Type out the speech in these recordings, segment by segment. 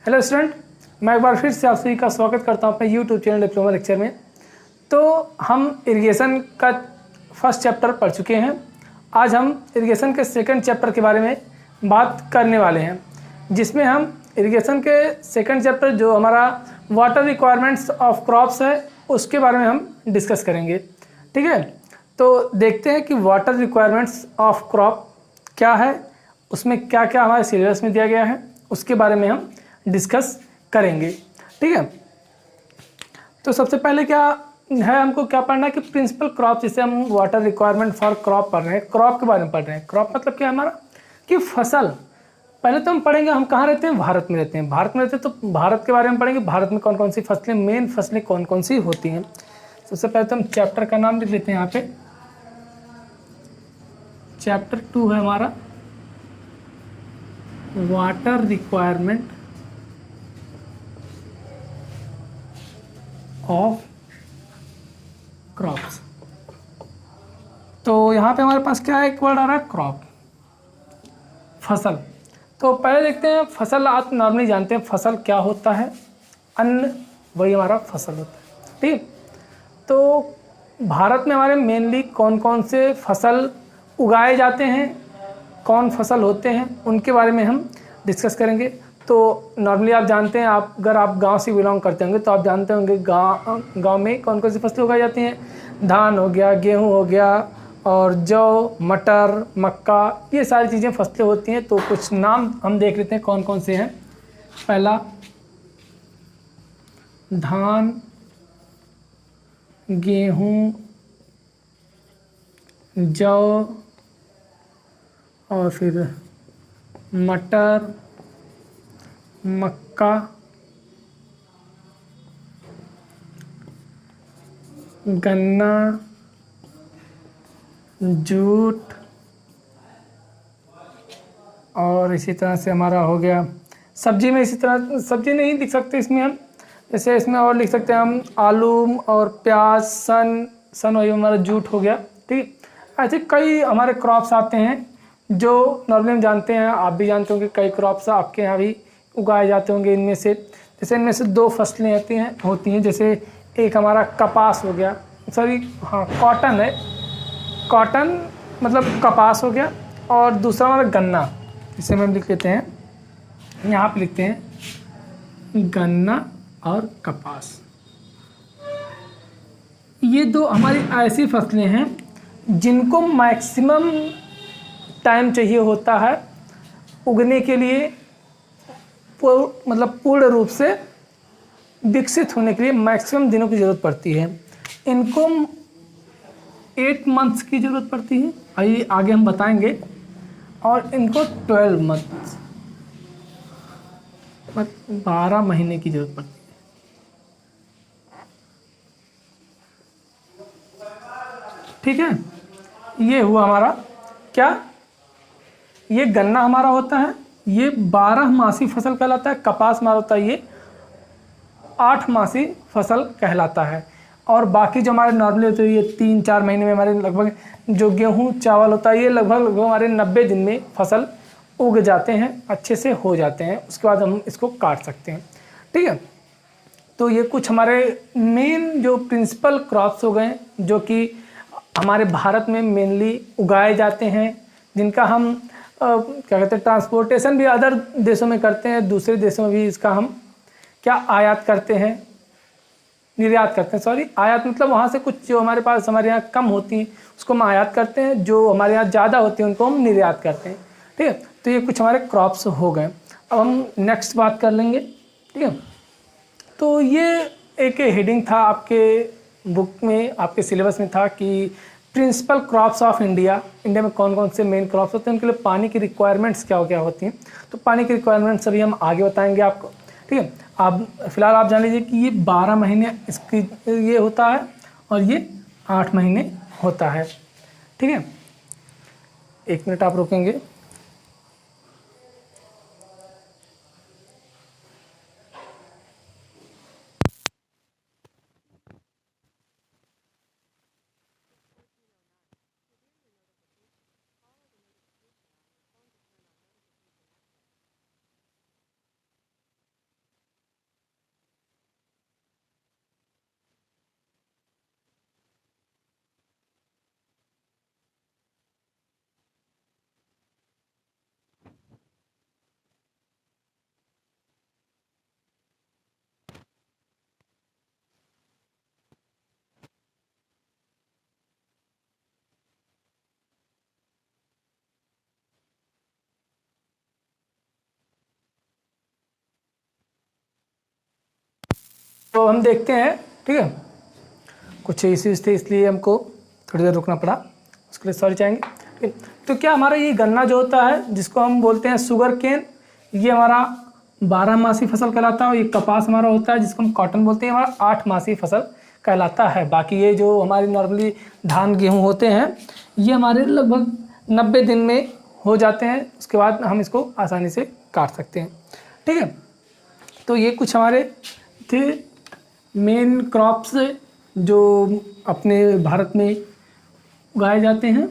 Hello student, मैं एक बार फिर से आप सभी का स्वागत करता हूं अपने यूट्यूब चैनल डिप्लोमा लेक्चर में। तो हम इरिगेशन का फर्स्ट चैप्टर पढ़ चुके हैं। आज हम इरिगेशन के सेकंड चैप्टर के बारे में बात करने वाले हैं, जिसमें हम इरिगेशन के सेकंड चैप्टर जो हमारा वाटर रिक्वायरमेंट्स ऑफ क्रॉप्स है उसके बारे में हम डिस्कस करेंगे। ठीक है, तो देखते हैं कि वाटर रिक्वायरमेंट्स ऑफ क्रॉप क्या है, उसमें क्या क्या हमारे सिलेबस में दिया गया है, उसके बारे में हम डिस्कस करेंगे। ठीक है, तो सबसे पहले क्या है, हमको क्या पढ़ना है कि प्रिंसिपल क्रॉप, जिसे हम वाटर रिक्वायरमेंट फॉर क्रॉप पढ़ रहे हैं, क्रॉप के बारे में पढ़ रहे हैं। क्रॉप मतलब क्या है हमारा कि फसल। पहले तो हम पढ़ेंगे हम कहाँ रहते हैं, भारत में रहते हैं। भारत में रहते हैं तो भारत के बारे में पढ़ेंगे, भारत में कौन कौन सी फसलें, मेन फसलें कौन कौन सी होती हैं। सबसे पहले तो हम चैप्टर का नाम लिख लेते हैं यहाँ पे। चैप्टर 2 है हमारा वाटर रिक्वायरमेंट ऑफ क्रॉप्स। तो यहाँ पे हमारे पास क्या है, एक वर्ड आ रहा है क्रॉप, फसल। तो पहले देखते हैं फसल। आप नॉर्मली जानते हैं फसल क्या होता है, अन्न, वही हमारा फसल होता है। ठीक, तो भारत में हमारे मेनली कौन कौन से फसल उगाए जाते हैं, कौन फसल होते हैं, उनके बारे में हम डिस्कस करेंगे। तो नॉर्मली आप जानते हैं, आप अगर आप गांव से बिलोंग करते होंगे तो आप जानते होंगे गांव में कौन कौन सी फसलें उगाई जाती हैं। धान हो गया, गेहूं हो गया, और जौ, मटर, मक्का, ये सारी चीज़ें फसलें होती हैं। तो कुछ नाम हम देख लेते हैं कौन कौन से हैं। पहला धान, गेहूं, जौ, और फिर मटर, मक्का, गन्ना, जूट, और इसी तरह से हमारा हो गया सब्जी में। इसी तरह सब्जी नहीं लिख सकते इसमें हम, जैसे इसमें और लिख सकते हैं हम आलू और प्याज, सन वही हमारा जूट हो गया। ठीक, ऐसे कई हमारे क्रॉप्स आते हैं जो नॉर्मली हम जानते हैं, आप भी जानते होंगे, कई क्रॉप्स आपके यहाँ भी उगाए जाते होंगे। इनमें से जैसे इनमें से दो फसलें होती हैं जैसे एक हमारा कपास हो गया, सॉरी हाँ कॉटन है, कॉटन मतलब कपास हो गया, और दूसरा हमारा गन्ना, जिसे हम लिख लेते हैं, यहाँ पे लिखते हैं गन्ना और कपास। ये दो हमारी ऐसी फसलें हैं जिनको मैक्सिमम टाइम चाहिए होता है उगने के लिए, मतलब पूर्ण रूप से विकसित होने के लिए मैक्सिमम दिनों की ज़रूरत पड़ती है। इनको 8 मंथ्स की ज़रूरत पड़ती है, आइए आगे हम बताएंगे। और इनको 12 मंथ्स, 12 महीने की ज़रूरत पड़ती है। ठीक है, ये हुआ हमारा क्या, ये गन्ना हमारा होता है, ये 12 मासी फसल कहलाता है। कपास हमारा होता है, ये 8 मासी फसल कहलाता है। और बाकी जो हमारे नॉर्मली होते हैं ये 3-4 महीने में हमारे लगभग, जो गेहूं चावल होता है ये लगभग हमारे 90 दिन में फसल उग जाते हैं, अच्छे से हो जाते हैं, उसके बाद हम इसको काट सकते हैं। ठीक है, तो ये कुछ हमारे मेन जो प्रिंसिपल क्रॉप्स हो गए जो कि हमारे भारत में मेनली उगाए जाते हैं, जिनका हम क्या कहते हैं, ट्रांसपोर्टेशन भी अदर देशों में करते हैं, दूसरे देशों में भी इसका हम क्या आयात करते हैं, निर्यात करते हैं। सॉरी, आयात मतलब वहाँ से कुछ जो हमारे पास हमारे यहाँ कम होती हैं उसको हम आयात करते हैं, जो हमारे यहाँ ज़्यादा होती हैं उनको हम निर्यात करते हैं। ठीक है, तो ये कुछ हमारे क्रॉप्स हो गए। अब हम नेक्स्ट बात कर लेंगे। ठीक है, तो ये एक हेडिंग था आपके बुक में, आपके सिलेबस में था कि principal crops of India, India में कौन कौन से मेन क्रॉप्स होते हैं, उनके लिए पानी की रिक्वायरमेंट्स क्या क्या होती हैं। तो पानी की रिक्वायरमेंट्स अभी हम आगे बताएंगे आपको। ठीक है, आप फिलहाल आप जान लीजिए कि ये 12 महीने इसकी ये होता है और ये 8 महीने होता है। ठीक है, 1 मिनट आप रुकेंगे। तो हम देखते हैं, ठीक है, कुछ इश्यूज थे इसलिए हमको थोड़ी देर रुकना पड़ा, उसके लिए सॉरी चाहेंगे। ठीक है, तो क्या हमारा ये गन्ना जो होता है जिसको हम बोलते हैं शुगर केन, ये हमारा 12 मासी फसल कहलाता है। और ये कपास हमारा होता है जिसको हम कॉटन बोलते हैं, हमारा 8 मासी फसल कहलाता है। बाकी ये जो हमारी नॉर्मली धान गेहूँ होते हैं ये हमारे लगभग 90 दिन में हो जाते हैं, उसके बाद हम इसको आसानी से काट सकते हैं। ठीक है, तो ये कुछ हमारे थे मेन क्रॉप्स जो अपने भारत में उगाए जाते हैं।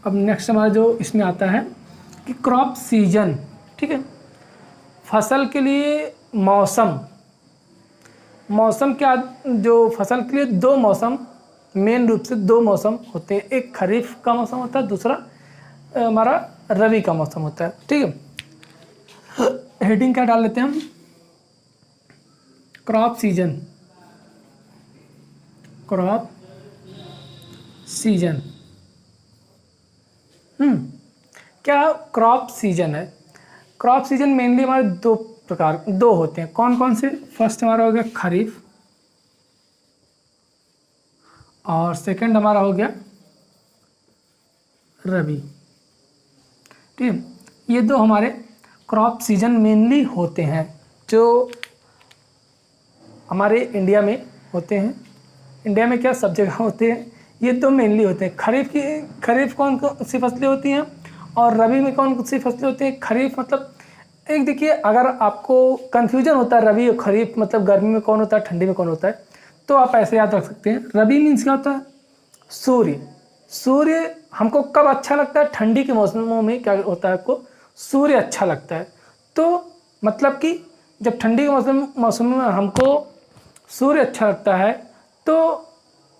अब नेक्स्ट हमारा जो इसमें आता है कि क्रॉप सीजन। ठीक है, फसल के लिए मौसम, मौसम क्या, जो फसल के लिए 2 मौसम, मेन रूप से 2 मौसम होते हैं। एक खरीफ का मौसम होता है, दूसरा हमारा रबी का मौसम होता है। ठीक है, हेडिंग क्या डाल लेते हैं हम, क्रॉप सीजन, क्रॉप सीजन। क्या क्रॉप सीजन है? क्रॉप सीजन मेनली हमारे 2 होते हैं। कौन कौन से? फर्स्ट हमारा हो गया खरीफ और सेकंड हमारा हो गया रबी। ठीक है, ये 2 हमारे क्रॉप सीजन मेनली होते हैं जो हमारे इंडिया में होते हैं। इंडिया में क्या सब जगह होते हैं, ये 2 मेनली होते हैं। खरीफ कौन कौन सी फसलें होती हैं और रबी में कौन कौन सी फसलें होती हैं। खरीफ मतलब एक देखिए, अगर आपको कन्फ्यूजन होता है रबी और खरीफ मतलब गर्मी में कौन होता है ठंडी में कौन होता है, तो आप ऐसे याद रख सकते हैं। रबी मीन्स क्या होता है, सूर्य हमको कब अच्छा लगता है, ठंडी के मौसमों में क्या होता है, आपको सूर्य अच्छा लगता है। तो मतलब कि जब ठंडी के मौसम में हमको सूर्य अच्छा लगता है, तो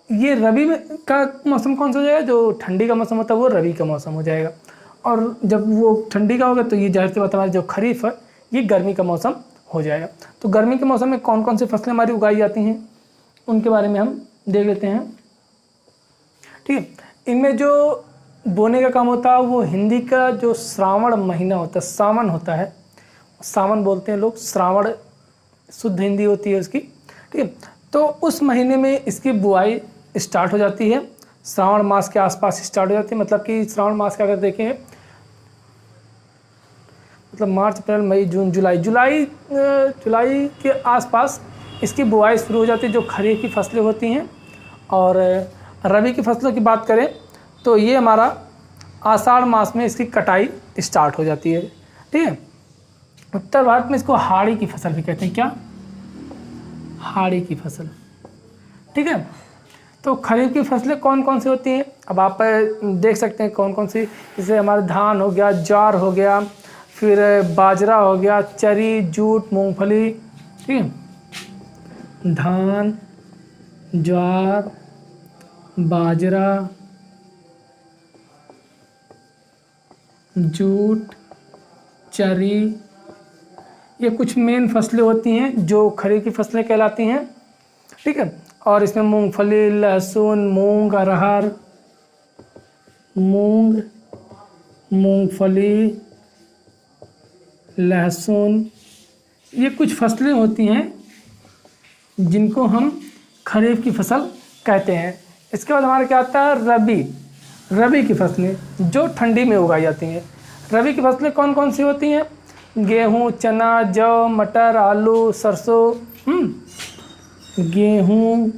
ये रबी में का मौसम कौन सा हो जाएगा, जो ठंडी का मौसम होता है वो रबी का मौसम हो जाएगा। और जब वो ठंडी का होगा तो ये जाहिर सी बात हमारी जो खरीफ है ये गर्मी का मौसम हो जाएगा। तो गर्मी के मौसम में कौन कौन सी फसलें हमारी उगाई जाती हैं उनके बारे में हम देख लेते हैं। ठीक है, इनमें जो बोने का काम होता है वो हिंदी का जो श्रावण महीना होता है, सावन होता है, सावन बोलते हैं लोग, श्रावण शुद्ध हिंदी होती है उसकी। ठीक है, तो उस महीने में इसकी बुआई स्टार्ट हो जाती है, श्रावण मास के आसपास स्टार्ट हो जाती है। मतलब कि श्रावण मास का अगर देखें मतलब मार्च अप्रैल मई जून जुलाई के आसपास इसकी बुआई शुरू हो जाती है, जो खरीफ की फसलें होती हैं। और रबी की फसलों की बात करें तो ये हमारा आषाढ़ मास में इसकी कटाई स्टार्ट हो जाती है। ठीक है, उत्तर भारत में इसको हाड़ी की फसल भी कहते हैं। क्या? हाड़ी की फसल। ठीक है, तो खरीफ की फसलें कौन कौन सी होती हैं अब आप देख सकते हैं कौन कौन सी, जैसे हमारा धान हो गया, ज्वार हो गया, फिर बाजरा हो गया, चरी, जूट, मूंगफली। ठीक है, धान, ज्वार, बाजरा, जूट, चरी, ये कुछ मेन फसलें होती हैं जो खरीफ की फसलें कहलाती हैं। ठीक है, और इसमें मूंगफली, लहसुन, मूंग, अरहर, मूंगफली, लहसुन, ये कुछ फसलें होती हैं जिनको हम खरीफ की फसल कहते हैं। इसके बाद हमारा क्या आता है, रबी की फसलें जो ठंडी में उगाई जाती हैं। रबी की फसलें कौन कौन सी होती हैं, गेहूँ, चना, जौ, मटर, आलू, सरसों। गेहूँ,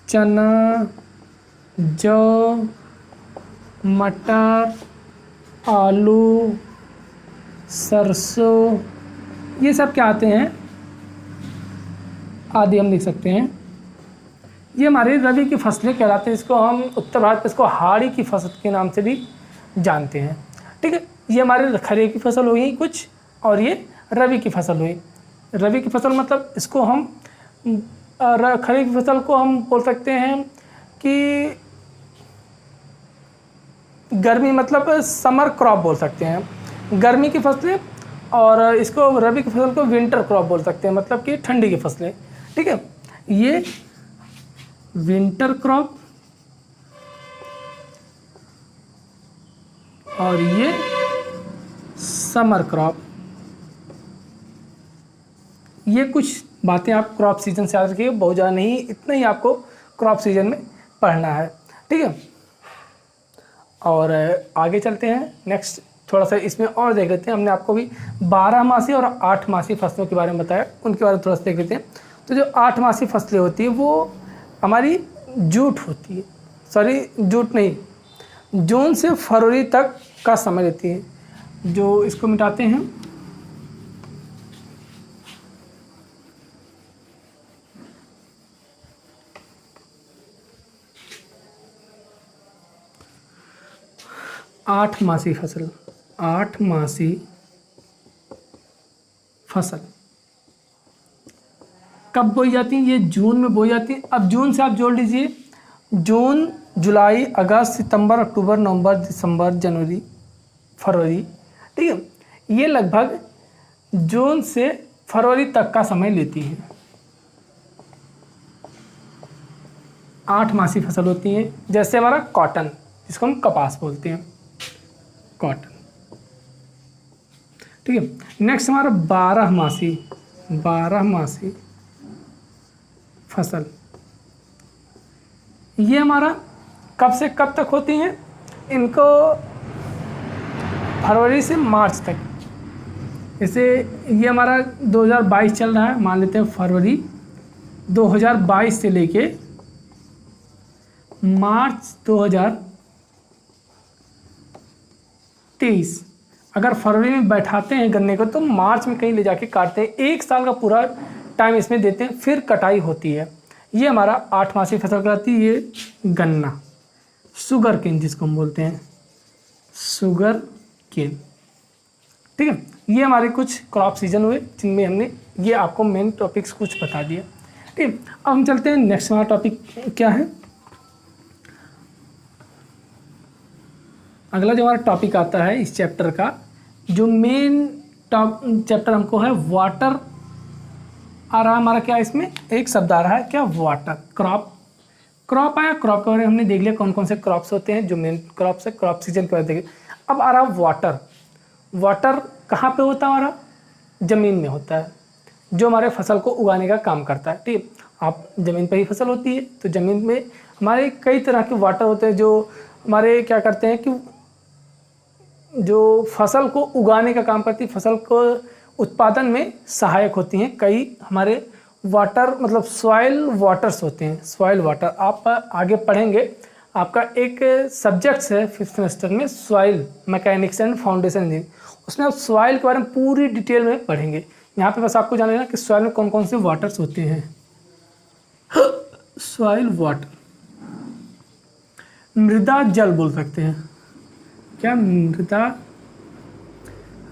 चना, जौ, मटर, आलू, सरसों, ये सब क्या आते हैं, आदि हम लिख सकते हैं। ये हमारी रबी की फसलें कहलाते हैं। इसको हम उत्तर भारत में इसको हाड़ी की फसल के नाम से भी जानते हैं। ठीक है, ये हमारे खरीफ की फसल हुई कुछ, और ये रबी की फसल हुई। रबी की फसल मतलब इसको हम खरीफ की फसल को हम बोल सकते हैं कि गर्मी मतलब समर क्रॉप बोल सकते हैं, गर्मी की फसलें। और इसको रबी की फसल को विंटर क्रॉप बोल सकते हैं, मतलब कि ठंडी की फसलें। ठीक है, ये विंटर क्रॉप और ये समर क्रॉप, ये कुछ बातें आप क्रॉप सीजन से याद रखिए, बहुत ज़्यादा नहीं, इतना ही आपको क्रॉप सीजन में पढ़ना है, ठीक है। और आगे चलते हैं नेक्स्ट, थोड़ा सा इसमें और देख लेते हैं। हमने आपको भी 12 मासी और 8 मासी फसलों के बारे में बताया, उनके बारे में थोड़ा सा देख लेते हैं। तो जो 8 मासी फसलें होती है वो हमारी जूट होती है, सॉरी जूट नहीं, जून से फरवरी तक का समय लेती है। जो इसको मिटाते हैं, आठ मासी फसल, 8 मासी फसल कब बोई जाती है? ये जून में बोई जाती है। अब जून से आप जोड़ लीजिए, जून, जुलाई, अगस्त, सितंबर, अक्टूबर, नवंबर, दिसंबर, जनवरी, फरवरी, ठीक है। ये लगभग जून से फरवरी तक का समय लेती है। 8 मासी फसल होती हैं, जैसे हमारा कॉटन, जिसको हम कपास बोलते हैं, कॉटन, ठीक है। नेक्स्ट हमारा 12 मासी, 12 मासी फसल, ये हमारा कब से कब तक होती हैं? इनको फरवरी से मार्च तक। जैसे ये हमारा 2022 चल रहा है, मान लेते हैं फरवरी 2022 से लेके मार्च 2023। अगर फरवरी में बैठाते हैं गन्ने को तो मार्च में कहीं ले जाके काटते हैं, 1 साल का पूरा टाइम इसमें देते हैं, फिर कटाई होती है। ये हमारा 8 मासी फसल कहलाती है। ये गन्ना, शुगर केन जिसको हम बोलते हैं, शुगर केन, ठीक है। ये हमारे कुछ क्रॉप सीजन हुए जिनमें हमने ये आपको मेन टॉपिक्स कुछ बता दिया, ठीक है। अब हम चलते हैं नेक्स्ट, हमारा टॉपिक क्या है? अगला जो हमारा टॉपिक आता है इस चैप्टर का, जो मेन चैप्टर हमको है वाटर आ रहा है हमारा। क्या इसमें एक शब्द आ रहा है क्या? वाटर। क्रॉप, क्रॉप आया, क्रॉप के बारे में हमने देख लिया कौन कौन से क्रॉप्स होते हैं, जो मेन क्रॉप्स है, क्रॉप सीजन के बारे में देखें। अब आ रहा वाटर। वाटर कहाँ पे होता है? हमारा ज़मीन में होता है, जो हमारे फसल को उगाने का काम करता है, ठीक है। आप ज़मीन पर ही फसल होती है, तो ज़मीन में हमारे कई तरह के वाटर होते हैं जो हमारे क्या करते हैं कि जो फसल को उगाने का काम करती है, फसल को उत्पादन में सहायक होती हैं। कई हमारे वाटर मतलब सॉइल वाटर्स होते हैं, सॉइल वाटर आप आगे पढ़ेंगे। आपका एक सब्जेक्ट्स है 5th सेमेस्टर में, soil mechanics and foundation engineering, उसमें आप सॉइल के बारे में पूरी डिटेल में पढ़ेंगे। यहाँ पे बस आपको जान लेना कि सॉइल में कौन कौन से वाटर्स होते हैं। सॉइल वाटर, मृदा जल बोल सकते हैं क्या?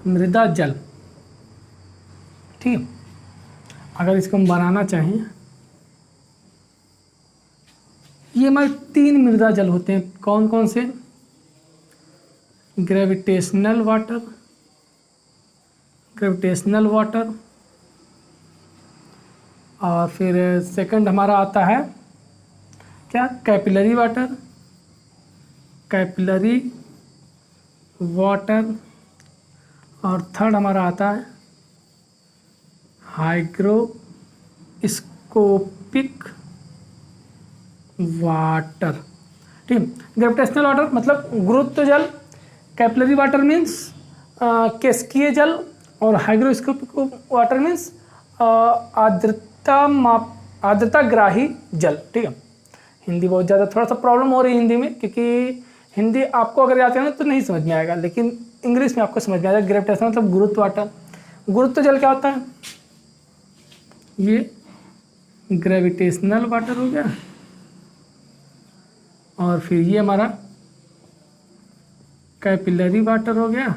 मृदा जल, ठीक है। अगर इसको हम बनाना चाहें, ये हमारे 3 मृदा जल होते हैं। कौन कौन से? ग्रेविटेशनल वाटर, ग्रेविटेशनल वाटर, और फिर सेकंड हमारा आता है क्या? कैपिलरी वाटर, कैपिलरी वाटर, और थर्ड हमारा आता है हाइग्रोस्कोपिक वाटर, ठीक है। ग्रेविटेशनल वाटर मतलब गुरुत्व जल, कैपिलरी वाटर मीन्स केशिकीय जल, और हाइग्रोस्कोपिक वाटर मीन्स आर्द्रताग्राही जल, ठीक है। हिंदी बहुत ज़्यादा थोड़ा सा प्रॉब्लम हो रही है हिंदी में, क्योंकि हिंदी आपको अगर याद है ना तो नहीं समझ में आएगा, लेकिन इंग्लिश में आपको समझ में आएगा। ग्रेविटेशन मतलब गुरुत्व वाटर, गुरुत्व जल क्या होता है? ये ग्रेविटेशनल वाटर हो गया, और फिर ये हमारा कैपिलरी वाटर हो गया,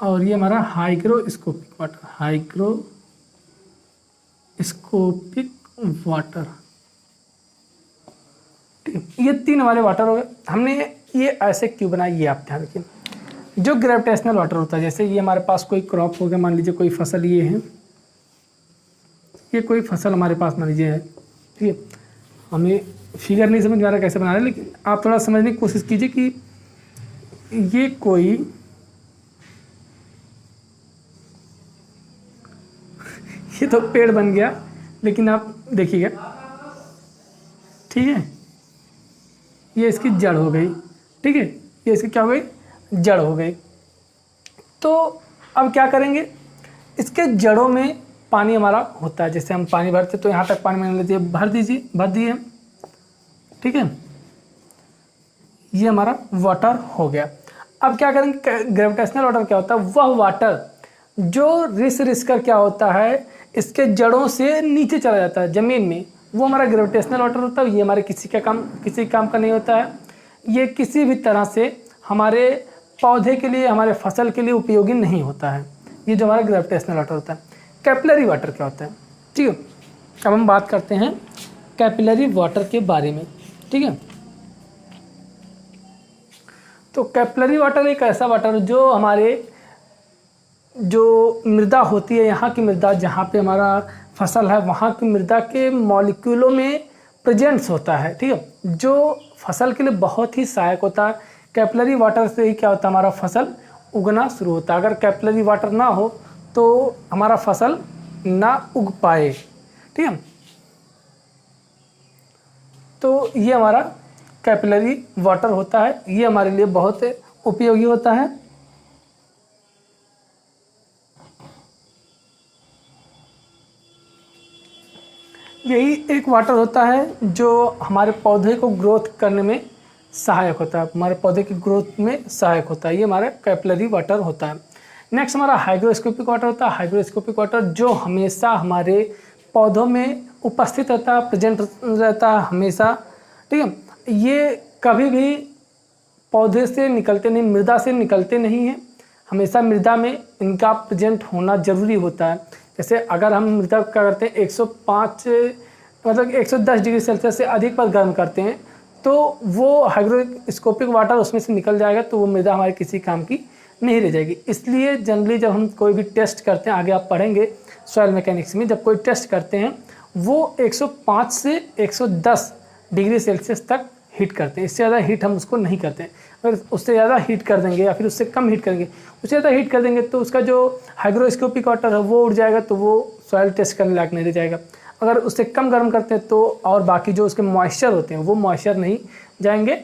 और ये हमारा हाइग्रोस्कोपिक वाटर, हाइग्रोस्कोपिक वाटर, ठीक है। ये 3 हमारे वाटर हो गए। हमने ये ऐसे क्यों बनाया ये आप ध्यान रखिए। जो ग्रेविटेशनल वाटर होता है, जैसे ये हमारे पास कोई क्रॉप हो गया, मान लीजिए कोई फसल ये है, ये कोई फसल हमारे पास मान लीजिए है, ठीक है। हमें फिगर नहीं समझ में आ रहा कैसे बना रहे, लेकिन आप थोड़ा समझने की कोशिश कीजिए कि ये कोई ये तो पेड़ बन गया, लेकिन आप देखिएगा, ठीक है, ये इसकी जड़ हो गई, ठीक है, ये इसकी क्या हो गई, जड़ हो गई। तो अब क्या करेंगे, इसके जड़ों में पानी हमारा होता है, जैसे हम पानी भरते तो यहाँ तक पानी मान लीजिए भर दीजिए, भर दिए, ठीक है, ये हमारा वाटर हो गया। अब क्या करेंगे, ग्रेविटेशनल वाटर क्या होता है, वह वाटर जो रिस कर क्या होता है, इसके जड़ों से नीचे चला जाता है ज़मीन में, वो हमारा ग्रेविटेशनल वाटर होता है। ये हमारे किसी काम का नहीं होता है, ये किसी भी तरह से हमारे पौधे के लिए, हमारे फसल के लिए उपयोगी नहीं होता है, ये जो हमारा ग्रेविटेशनल वाटर होता है। कैपिलरी वाटर क्या होता है, ठीक है, अब हम बात करते हैं कैपिलरी वाटर के बारे में, ठीक है। तो कैपिलरी वाटर एक ऐसा वाटर जो हमारे जो मृदा होती है, यहाँ की मृदा जहाँ पे हमारा फसल है, वहाँ की मृदा के मॉलिक्यूलों में प्रेजेंट्स होता है, ठीक है, जो फसल के लिए बहुत ही सहायक होता है। कैपिलरी वाटर से ही क्या होता है, हमारा फसल उगना शुरू होता है। अगर कैपिलरी वाटर ना हो तो हमारा फसल ना उग पाए, ठीक है। तो ये हमारा कैपिलरी वाटर होता है, ये हमारे लिए बहुत उपयोगी होता है। यही एक वाटर होता है जो हमारे पौधे को ग्रोथ करने में सहायक होता है, हमारे पौधे की ग्रोथ में सहायक होता है, ये हमारा कैपिलरी वाटर होता है। नेक्स्ट हमारा हाइग्रोस्कोपिक वाटर होता है। हाइग्रोस्कोपिक वाटर जो हमेशा हमारे पौधों में उपस्थित रहता है, प्रेजेंट रहता है हमेशा, ठीक है। ये कभी भी पौधे से निकलते नहीं, मृदा से निकलते नहीं हैं, हमेशा मृदा में इनका प्रेजेंट होना ज़रूरी होता है। जैसे अगर हम मृदा को क्या करते हैं, 105 मतलब 110 डिग्री सेल्सियस से अधिक पर गर्म करते हैं तो वो हाइग्रोस्कोपिक वाटर उसमें से निकल जाएगा, तो वो मृदा हमारे किसी काम की नहीं रह जाएगी। इसलिए जनरली जब हम कोई भी टेस्ट करते हैं, आगे आप पढ़ेंगे सॉइल मैकेनिक्स में, जब कोई टेस्ट करते हैं वो 105 से 110 डिग्री सेल्सियस तक हीट करते हैं, इससे ज़्यादा हीट हम उसको नहीं करते हैं। अगर उससे ज़्यादा हीट कर देंगे या फिर उससे कम हीट करेंगे, उससे ज़्यादा हीट कर देंगे तो उसका जो हाइग्रोस्कोपिक वाटर है वो उड़ जाएगा, तो वो सॉइल टेस्ट करने लायक नहीं रह जाएगा। अगर उससे कम गर्म करते हैं तो और बाकी जो उसके मॉइस्चर होते हैं वो मॉइस्चर नहीं जाएंगे,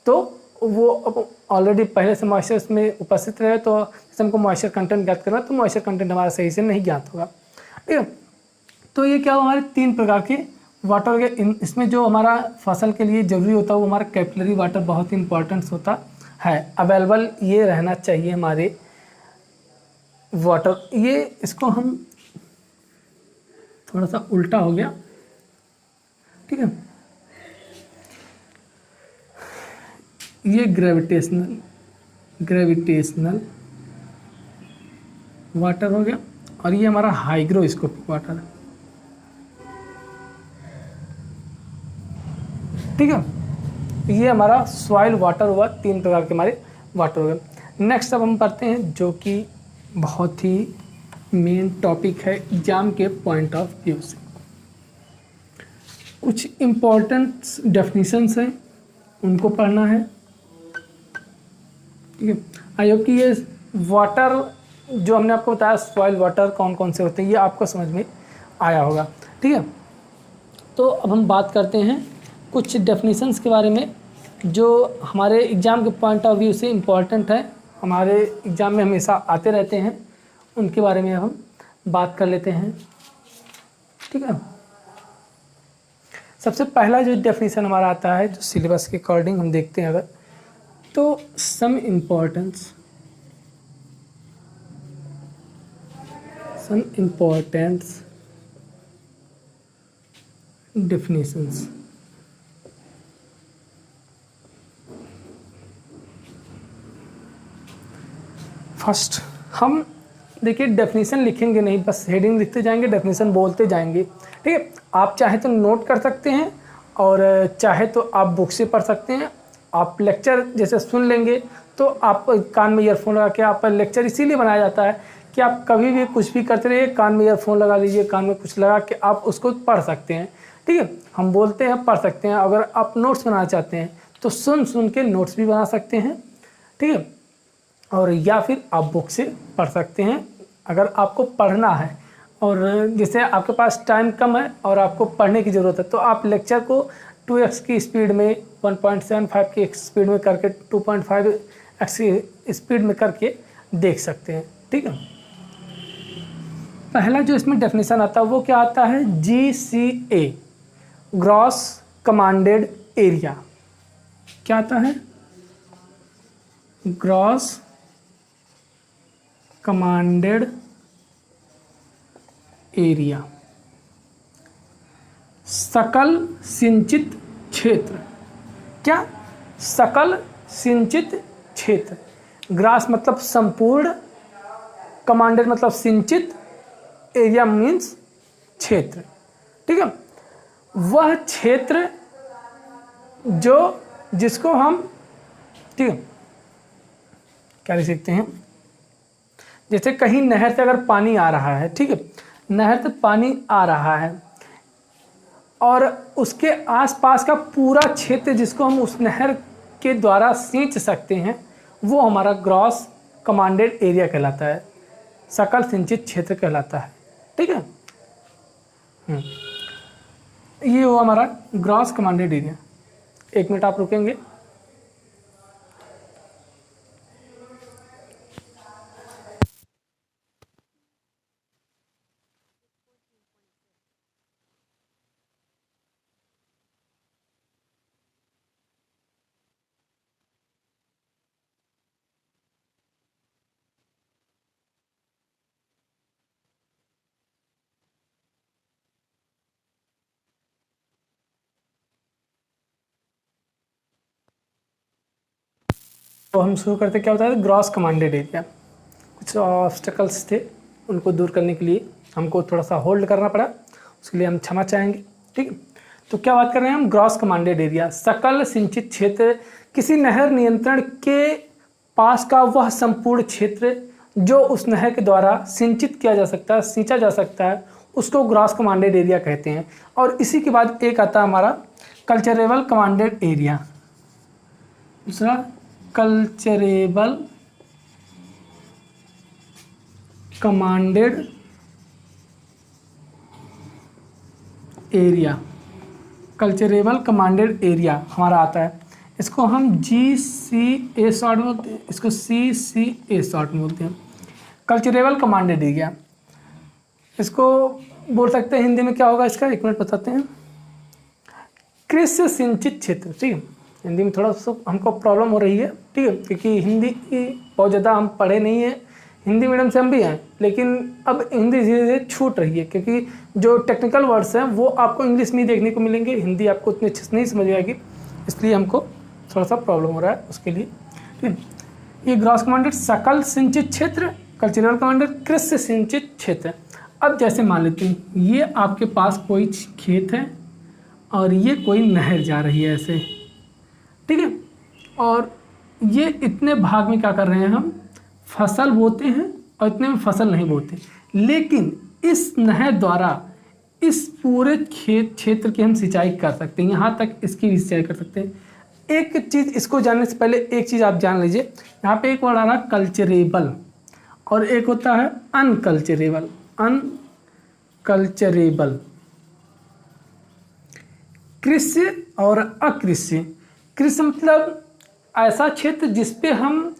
तो वो ऑलरेडी पहले से मॉइस्चर इसमें उपस्थित रहे, तो जैसे हमको मॉइस्चर कंटेंट ज्ञात करना है तो मॉइस्चर कंटेंट हमारा सही से नहीं ज्ञात होगा, ठीक है। तो ये क्या हमारे 3 प्रकार के वाटर के, इसमें जो हमारा फसल के लिए ज़रूरी होता है वो हमारा कैपिलरी वाटर बहुत ही इंपॉर्टेंट होता है, अवेलेबल ये रहना चाहिए हमारे वाटर। ये इसको हम थोड़ा सा उल्टा हो गया, ठीक है, ये ग्रेविटेशनल वाटर हो गया और ये हमारा हाइग्रोस्कोपिक वाटर है, ठीक है। ये हमारा सॉइल वाटर हुआ, 3 प्रकार के हमारे वाटर हो गए। नेक्स्ट अब हम पढ़ते हैं जो कि बहुत ही मेन टॉपिक है एग्जाम के पॉइंट ऑफ व्यू से। कुछ इम्पोर्टेंट डेफिनेशंस हैं, उनको पढ़ना है, ठीक है। आई होप कि ये वाटर जो हमने आपको बताया सॉइल वाटर कौन कौन से होते हैं ये आपको समझ में आया होगा, ठीक है। तो अब हम बात करते हैं कुछ डेफिनेशंस के बारे में जो हमारे एग्ज़ाम के पॉइंट ऑफ व्यू से इम्पॉर्टेंट है, हमारे एग्ज़ाम में हमेशा आते रहते हैं, उनके बारे में हम बात कर लेते हैं, ठीक है। सबसे पहला जो डेफिनेशन हमारा आता है, जो सिलेबस के अकॉर्डिंग हम देखते हैं अगर, तो सम इम्पोर्टेंस डेफिनेशंस। फर्स्ट हम देखिए डेफिनेशन लिखेंगे नहीं, बस हेडिंग लिखते जाएंगे, डेफिनेशन बोलते जाएंगे, ठीक है। आप चाहे तो नोट कर सकते हैं और चाहे तो आप बुक से पढ़ सकते हैं। आप लेक्चर जैसे सुन लेंगे तो आप कान में ईयरफोन लगा के, आप लेक्चर इसीलिए बनाया जाता है कि आप कभी भी कुछ भी करते रहिए, कान में ईयरफोन लगा लीजिए, कान में कुछ लगा के आप उसको पढ़ सकते हैं, ठीक है। हम बोलते हैं पढ़ सकते हैं, अगर आप नोट्स बनाना चाहते हैं तो सुन के नोट्स भी बना सकते हैं, ठीक है। और या फिर आप बुक से पढ़ सकते हैं अगर आपको पढ़ना है और जैसे आपके पास टाइम कम है और आपको पढ़ने की ज़रूरत है तो आप लेक्चर को 2x की स्पीड में, 1.75 की स्पीड में करके 2.5x की स्पीड में करके देख सकते हैं। ठीक है, पहला जो इसमें डेफिनेशन आता है वो क्या आता है, GCA, ग्रॉस कमांडेड एरिया। क्या आता है, ग्रॉस कमांडेड एरिया, सकल सिंचित क्षेत्र। क्या, सकल सिंचित क्षेत्र। ग्रास मतलब संपूर्ण, कमांडेड मतलब सिंचित, एरिया मीन्स क्षेत्र। ठीक है, वह क्षेत्र जिसको हम, ठीक है, क्या लिख सकते हैं, जैसे कहीं नहर से अगर पानी आ रहा है, ठीक है, नहर से पानी आ रहा है और उसके आसपास का पूरा क्षेत्र जिसको हम उस नहर के द्वारा सींच सकते हैं वो हमारा ग्रॉस कमांडेड एरिया कहलाता है, सकल सिंचित क्षेत्र कहलाता है। ठीक है, ये हुआ हमारा ग्रॉस कमांडेड एरिया। 1 मिनट आप रुकेंगे। तो हम शुरू करते, क्या होता है, ग्रॉस कमांडेड एरिया। कुछ ऑब्स्टेकल्स थे, उनको दूर करने के लिए हमको थोड़ा सा होल्ड करना पड़ा, उसके लिए हम क्षमा चाहेंगे। ठीक है, तो क्या बात कर रहे हैं हम, ग्रॉस कमांडेड एरिया, सकल सिंचित क्षेत्र, किसी नहर नियंत्रण के पास का वह संपूर्ण क्षेत्र जो उस नहर के द्वारा सिंचित किया जा सकता है, सींचा जा सकता है, उसको ग्रॉस कमांडेड एरिया कहते हैं। और इसी के बाद एक आता है हमारा कल्चरेबल कमांडेड एरिया। दूसरा culturable commanded area, culturable commanded area हमारा आता है। इसको हम GCA शॉर्ट में बोलते हैं, इसको CCA शॉर्ट में बोलते हैं, कल्चरेबल कमांडेड एरिया। इसको बोल सकते हैं हिंदी में क्या होगा इसका, 1 मिनट बताते हैं, कृषि सिंचित क्षेत्र। ठीक है, हिंदी में थोड़ा सा हमको प्रॉब्लम हो रही है, ठीक है, क्योंकि हिंदी की बहुत ज़्यादा हम पढ़े नहीं है, हिंदी मीडियम से हम भी हैं, लेकिन अब हिंदी धीरे धीरे छूट रही है क्योंकि जो टेक्निकल वर्ड्स हैं वो आपको इंग्लिश में ही देखने को मिलेंगे, हिंदी आपको उतनी अच्छे से नहीं समझ आएगी, इसलिए हमको थोड़ा सा प्रॉब्लम हो रहा है उसके लिए। ठीक है, ये ग्रॉस कमांडेड सकल सिंचित क्षेत्र, कल्चरल कमांडेड कृषि सिंचित क्षेत्र। अब जैसे मान लेते हैं ये आपके पास कोई खेत है और ये कोई नहर जा रही है ऐसे, ठीक है, और ये इतने भाग में क्या कर रहे हैं, हम फसल बोते हैं और इतने में फसल नहीं बोते, लेकिन इस नहर द्वारा इस पूरे खेत क्षेत्र की हम सिंचाई कर सकते हैं, यहाँ तक इसकी भी सिंचाई कर सकते हैं। एक चीज़ इसको जानने से पहले एक चीज़ आप जान लीजिए, यहाँ पे एक वर्ड आ रहा है कल्चरेबल और एक होता है अनकल्चरेबल। अनकल्चरेबल कृषि और अकृषि। कृषि मतलब ऐसा क्षेत्र जिसपे हम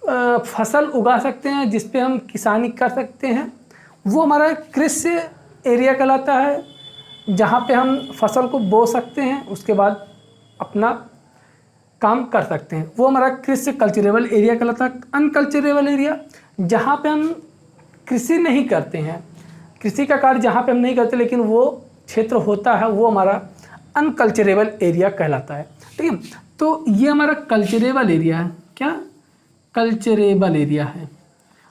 फसल उगा सकते हैं, जिसपे हम किसानी कर सकते हैं, वो हमारा कृषि एरिया कहलाता है, जहाँ पे हम फसल को बो सकते हैं, उसके बाद अपना काम कर सकते हैं, वो हमारा कृषि कल्चरेबल एरिया कहलाता है। अनकल्चरेबल एरिया जहाँ पे हम कृषि नहीं करते हैं, कृषि का कार्य जहाँ पे हम नहीं करते लेकिन वो क्षेत्र होता है, वो हमारा अनकल्चरेबल एरिया कहलाता है। ठीक है, तो ये हमारा कल्चरेबल एरिया है, क्या कल्चरेबल एरिया है,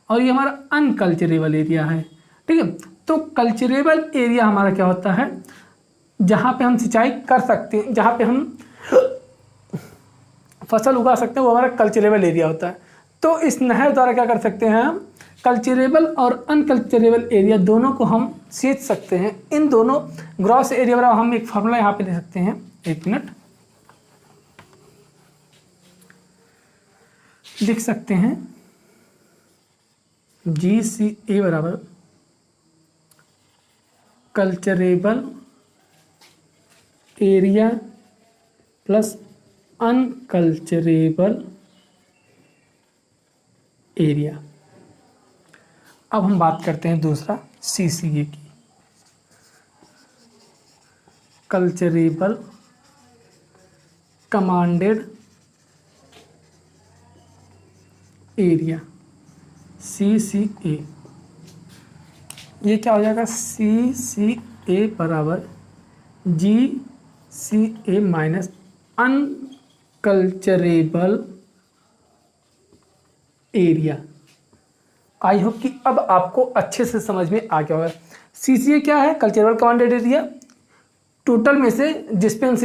और ये हमारा अनकल्चरेबल एरिया है। ठीक है, तो कल्चरेबल एरिया हमारा क्या होता है, जहाँ पे हम सिंचाई कर सकते हैं, जहाँ पे हम फसल उगा सकते हैं, वो हमारा कल्चरेबल एरिया होता है। तो इस नहर द्वारा क्या कर सकते हैं हम, कल्चरेबल और अनकल्चरेबल एरिया दोनों को हम सींच सकते हैं। इन दोनों ग्रॉस एरिया बराबर हम एक फार्मूला यहाँ पे दे सकते हैं, 1 मिनट लिख सकते हैं, GCA बराबर culturable area plus unculturable area. अब हम बात करते हैं दूसरा CCA की। Culturable commanded area CCA। ये क्या हो जाएगा? CCA बराबर GCA minus unculturable area. I hope कि अब आपको अच्छे से समझ में आ गया होगा। CCA क्या है? Cultural commanded area. टोटल में से जिस पे हम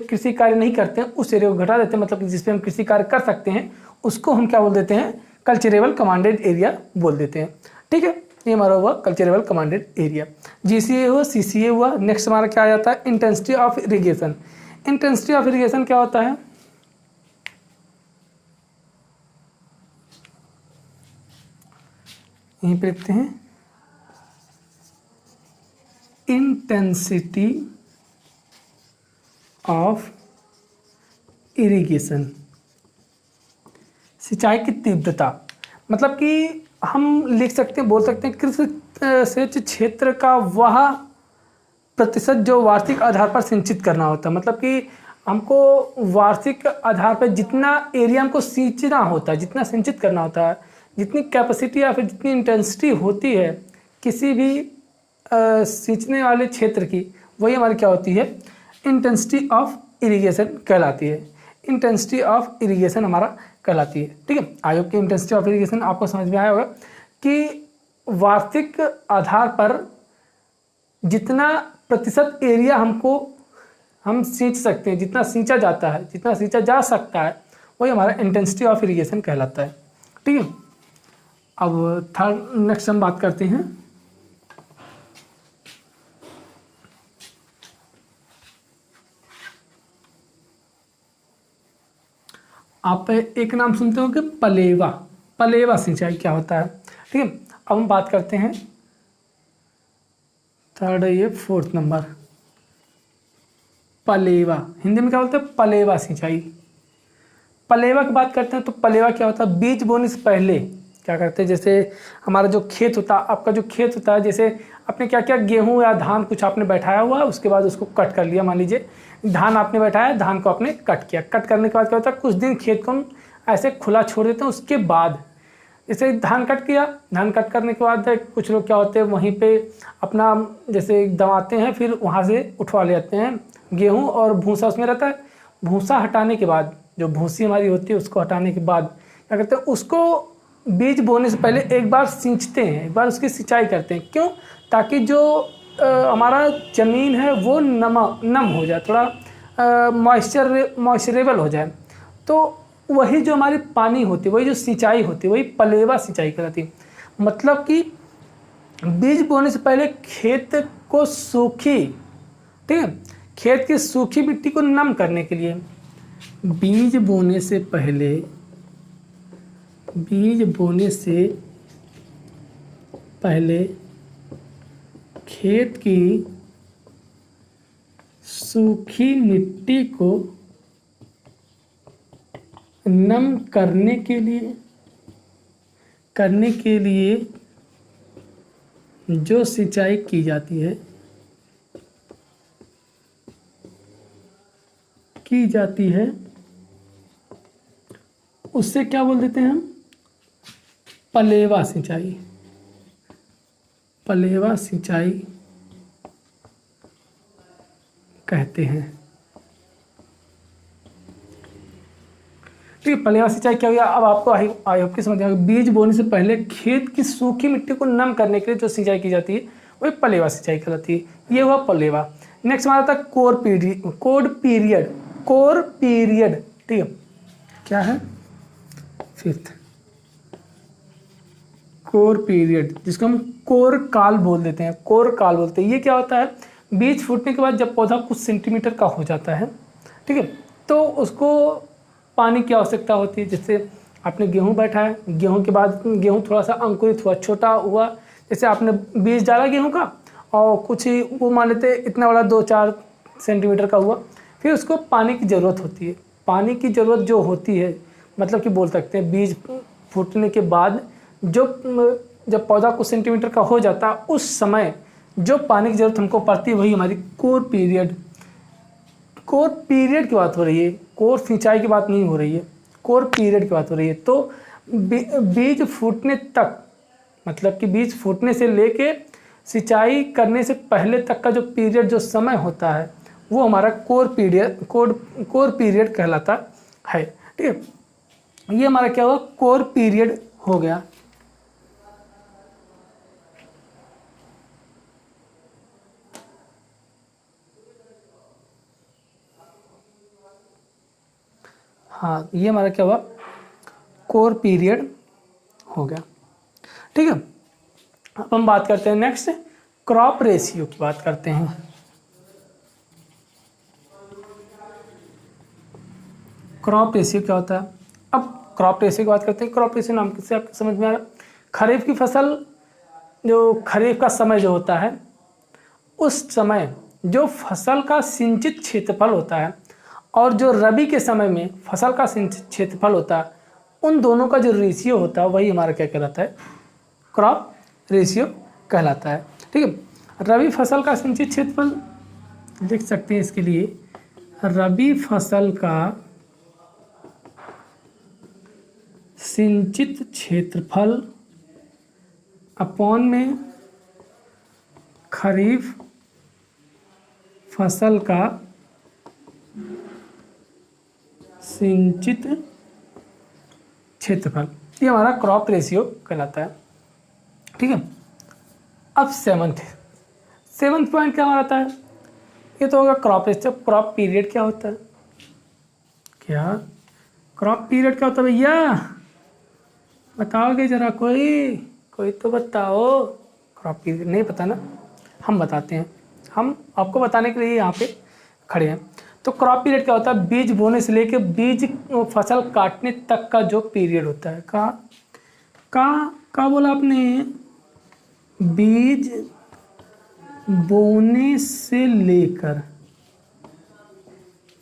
कृषि कार्य नहीं करते हैं उस एरिया को घटा देते हैं, मतलब कि जिस पे हम कृषि कार्य कर सकते हैं उसको हम क्या बोल देते हैं? कल्चरेबल कमांडेड एरिया बोल देते हैं। ठीक है, ये हमारा हुआ कल्चरेबल कमांडेड एरिया। GCA हुआ, CCA हुआ। नेक्स्ट हमारा क्या आ जाता है? Intensity of irrigation. Intensity of irrigation क्या होता है? यहीं पे लिखते हैं इंटेंसिटी ऑफ इरिगेशन, सिंचाई की तीव्रता। मतलब कि हम लिख सकते हैं, बोल सकते हैं कृषि क्षेत्र क्षेत्र का वह प्रतिशत जो वार्षिक आधार पर सिंचित करना होता है। मतलब कि हमको वार्षिक आधार पर जितना एरिया हमको सींचना होता है, जितना सिंचित करना होता है, जितनी कैपेसिटी या फिर जितनी इंटेंसिटी होती है किसी भी सींचने वाले क्षेत्र की, वही हमारी क्या होती है? इंटेंसिटी ऑफ इरिगेशन कहलाती है। इंटेंसिटी ऑफ इरिगेशन हमारा कहलाती है। ठीक है, आयोग की इंटेंसिटी ऑफ इरिगेशन आपको समझ में आया होगा कि वार्षिक आधार पर जितना प्रतिशत एरिया हम सींच सकते हैं, जितना सींचा जाता है, जितना सींचा जा सकता है, वही हमारा इंटेंसिटी ऑफ इरिगेशन कहलाता है। ठीक है, अब थर्ड नेक्स्ट हम बात करते हैं आप एक नाम सुनते हो कि पलेवा। पलेवा सिंचाई क्या होता है? ठीक है, अब हम बात करते हैं थर्ड, ये फोर्थ नंबर, पलेवा। हिंदी में क्या बोलते हैं? पलेवा सिंचाई। पलेवा की बात करते हैं तो पलेवा क्या होता है? बीज बोने से पहले क्या करते हैं? जैसे हमारा जो खेत होता है, आपका जो खेत होता है, जैसे आपने क्या क्या गेहूं या धान कुछ आपने बैठाया हुआ है, उसके बाद उसको कट कर लिया। मान लीजिए धान आपने बैठाया, धान को आपने कट किया। कट करने के बाद क्या होता है? कुछ दिन खेत को हम ऐसे खुला छोड़ देते हैं। उसके बाद जैसे धान कट किया, धान कट करने के बाद कुछ लोग क्या होते हैं वहीं पे अपना जैसे दबाते हैं, फिर वहाँ से उठवा ले जाते हैं गेहूँ, और भूसा उसमें रहता है। भूसा हटाने के बाद, जो भूसी हमारी होती है उसको हटाने के बाद क्या करते हैं? उसको बीज बोने से पहले एक बार सींचते हैं, एक बार उसकी सिंचाई करते हैं। क्यों? ताकि जो हमारा ज़मीन है वो नम हो जाए, थोड़ा मॉइस्चरेबल हो जाए। तो वही जो हमारी पानी होती है, वही जो सिंचाई होती है, वही पलेवा सिंचाई कहलाती है। मतलब कि बीज बोने से पहले खेत को सूखी, ठीक है, खेत की सूखी मिट्टी को नम करने के लिए बीज बोने से पहले खेत की सूखी मिट्टी को नम करने के लिए जो सिंचाई की जाती है उससे क्या बोल देते हैं हम? पलेवा सिंचाई। पलेवा सिंचाई कहते हैं। ठीक है, पलेवा सिंचाई क्या हो गया? अब आपको आई होप की समझ में, बीज बोने से पहले खेत की सूखी मिट्टी को नम करने के लिए जो सिंचाई की जाती है वही पलेवा सिंचाई कहलाती है। ये हुआ पलेवा। नेक्स्ट हमारा था कोर पीरियड। ठीक है, क्या है? फिफ्थ, कोर पीरियड, जिसको हम कोर काल बोल देते हैं। कोर काल बोलते हैं। ये क्या होता है? बीज फूटने के बाद जब पौधा कुछ सेंटीमीटर का हो जाता है, ठीक है, तो उसको पानी की आवश्यकता होती है। जैसे आपने गेहूं बैठा है, गेहूं के बाद गेहूं थोड़ा सा अंकुरित हुआ, छोटा हुआ, जैसे आपने बीज डाला गेहूं का, और कुछ ही वो मान लेते इतना बड़ा 2-4 सेंटीमीटर का हुआ, फिर उसको पानी की ज़रूरत होती है। पानी की ज़रूरत जो होती है मतलब कि बोल सकते हैं बीज फूटने के बाद जो जब पौधा कुछ सेंटीमीटर का हो जाता उस समय जो पानी की ज़रूरत हमको पड़ती है वही हमारी कोर पीरियड की बात हो रही है। कोर सिंचाई की बात नहीं हो रही है, कोर पीरियड की बात हो रही है। तो बीज फूटने तक मतलब कि बीज फूटने से लेके सिंचाई करने से पहले तक का जो पीरियड जो समय होता है वो हमारा कोर पीरियड कहलाता है। ठीक है, ये हमारा क्या हुआ, कोर पीरियड हो गया। हाँ, ये हमारा क्या हुआ, कोर पीरियड हो गया। ठीक है, अब हम बात करते हैं नेक्स्ट क्रॉप रेशियो की बात करते हैं। क्रॉप रेशियो क्या होता है? अब क्रॉप रेशियो की बात करते हैं। क्रॉप रेशियो नाम से आपको समझ में आ रहा है, खरीफ की फसल जो खरीफ का समय जो होता है उस समय जो फसल का सिंचित क्षेत्रफल होता है और जो रबी के समय में फसल का सिंचित क्षेत्रफल होता है, उन दोनों का जो रेशियो होता है वही हमारा क्या कहलाता है, क्रॉप रेशियो कहलाता है। ठीक है, रबी फसल का सिंचित क्षेत्रफल लिख सकते हैं इसके लिए, रबी फसल का सिंचित क्षेत्रफल अपॉन में खरीफ फसल का सिंचित क्षेत्रफल, ये हमारा क्रॉप रेशियो कहलाता है। ठीक है, अब सेवंथ पॉइंट क्या हमारा आता है, ये तो होगा क्रॉप रेशियो। क्रॉप पीरियड क्या होता है, क्या क्रॉप पीरियड क्या होता है भैया, बताओगे जरा, कोई तो बताओ। क्रॉप पीरियड नहीं पता ना, हम बताते हैं, हम आपको बताने के लिए यहाँ पे खड़े हैं। तो क्रॉप पीरियड क्या होता है, बीज बोने से लेके बीज फसल काटने तक का जो पीरियड होता है। कहाँ बोला आपने, बीज बोने से लेकर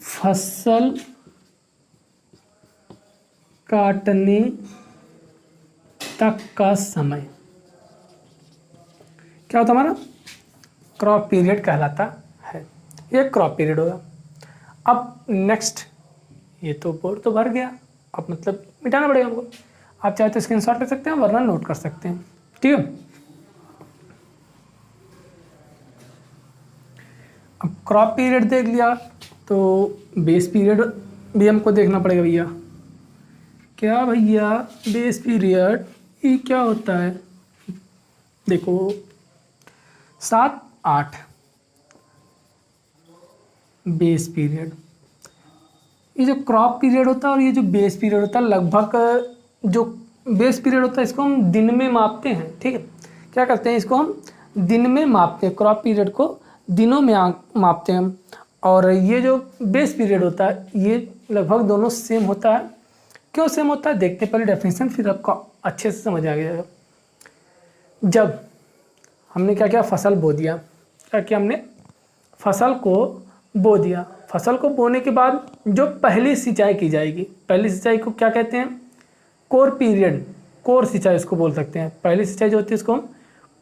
फसल काटने तक का समय क्या होता हमारा, क्रॉप पीरियड कहलाता है। ये क्रॉप पीरियड होगा। अब नेक्स्ट, ये तो बोर्ड तो भर गया, अब मतलब मिटाना पड़ेगा हमको। आप चाहे तो स्क्रीनशॉट ले सकते हैं वरना नोट कर सकते हैं। ठीक है, अब क्रॉप पीरियड देख लिया तो बेस पीरियड भी हमको देखना पड़ेगा भैया। क्या भैया बेस पीरियड ये क्या होता है, देखो 7-8 बेस पीरियड, ये जो क्रॉप पीरियड होता है और ये जो बेस पीरियड होता है, लगभग जो बेस पीरियड होता है इसको हम दिन में मापते हैं। ठीक है, क्या करते हैं, इसको हम दिन में मापते हैं, क्रॉप पीरियड को दिनों में मापते हैं हम। और ये जो बेस पीरियड होता है ये लगभग दोनों सेम होता है। क्यों सेम होता है, देखते पहले डेफिनेशन, फिर आपको अच्छे से समझ आ जाएगा। जब हमने क्या किया, फसल बो दिया, क्या किया हमने, फसल को बो दिया। फसल को बोने के बाद जो पहली सिंचाई की जाएगी, पहली सिंचाई को क्या कहते हैं, कोर पीरियड, कोर सिंचाई इसको बोल सकते हैं। पहली सिंचाई जो होती है इसको हम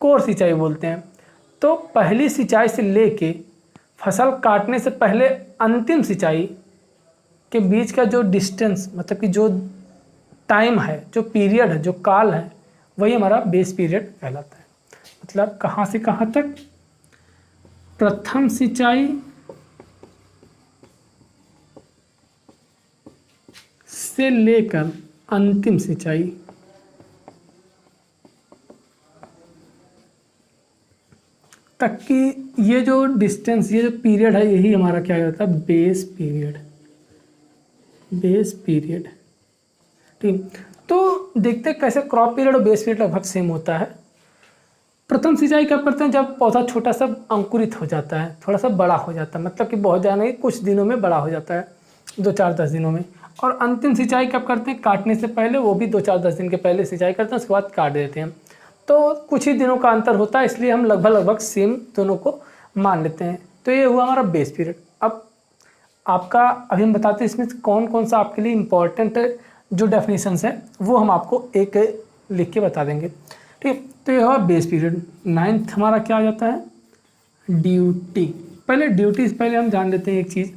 कोर सिंचाई बोलते हैं। तो पहली सिंचाई से लेके फसल काटने से पहले अंतिम सिंचाई के बीच का जो डिस्टेंस, मतलब कि जो टाइम है, जो पीरियड है, जो काल है, वही हमारा बेस पीरियड कहलाता है। मतलब कहाँ से कहाँ तक, प्रथम सिंचाई से लेकर अंतिम सिंचाई तक की ये जो डिस्टेंस, ये जो पीरियड है, यही हमारा क्या होता है, बेस पीरियड। बेस पीरियड, ठीक। तो देखते हैं कैसे क्रॉप पीरियड और बेस पीरियड लगभग सेम होता है। प्रथम सिंचाई कब करते हैं, जब पौधा छोटा सा अंकुरित हो जाता है, थोड़ा सा बड़ा हो जाता है, मतलब कि बहुत ज़्यादा नहीं, कुछ दिनों में बड़ा हो जाता है, 2-4-10 दिनों में। और अंतिम सिंचाई कब करते हैं, काटने से पहले, वो भी 2-4-10 दिन के पहले सिंचाई करते हैं, उसके बाद काट देते हैं। तो कुछ ही दिनों का अंतर होता है, इसलिए हम लगभग सेम दोनों को मान लेते हैं। तो ये हुआ हमारा बेस पीरियड। अब आपका अभी हम बताते हैं इसमें कौन कौन सा आपके लिए इम्पोर्टेंट जो डेफिनेशंस है वो हम आपको एक लिख के बता देंगे। ठीक, तो ये हुआ बेस पीरियड। 9th हमारा क्या आ जाता है, ड्यूटी। पहले ड्यूटी से पहले हम जान लेते हैं एक चीज़,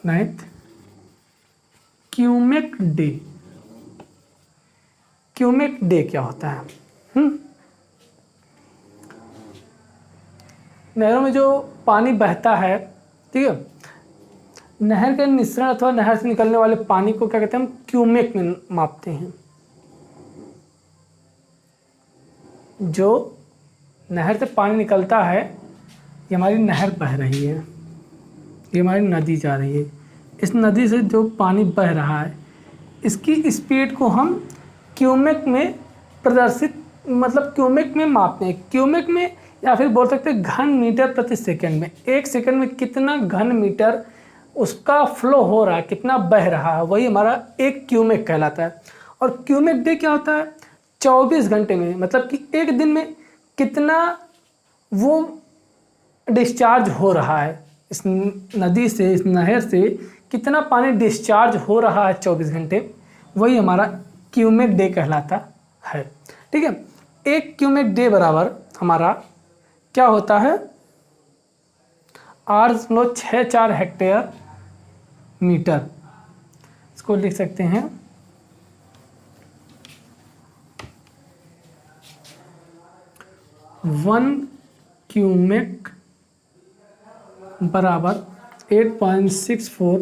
9th cumec day. Cumec day क्या होता है? नहरों में जो पानी बहता है, ठीक है, नहर के मिश्रण अथवा नहर से निकलने वाले पानी को क्या कहते हैं, हम क्यूमेक में मापते हैं। जो नहर से पानी निकलता है, ये हमारी नहर बह रही है, ये हमारी नदी जा रही है, इस नदी से जो पानी बह रहा है इसकी स्पीड को हम क्यूमेक में प्रदर्शित, मतलब क्यूमेक में मापते हैं। क्यूमेक में, या फिर बोल सकते हैं घन मीटर प्रति सेकंड में। एक सेकंड में कितना घन मीटर उसका फ्लो हो रहा है, कितना बह रहा है, वही हमारा एक क्यूमेक कहलाता है। और क्यूमेक डे क्या होता है, 24 घंटे में, मतलब कि एक दिन में कितना वो डिस्चार्ज हो रहा है, इस नदी से, इस नहर से कितना पानी डिस्चार्ज हो रहा है 24 घंटे, वही हमारा क्यूमेक डे कहलाता है। ठीक है, एक क्यूमेक डे बराबर हमारा क्या होता है, 8.64 हेक्टेयर मीटर। इसको लिख सकते हैं 1 क्यूमेक बराबर 8.64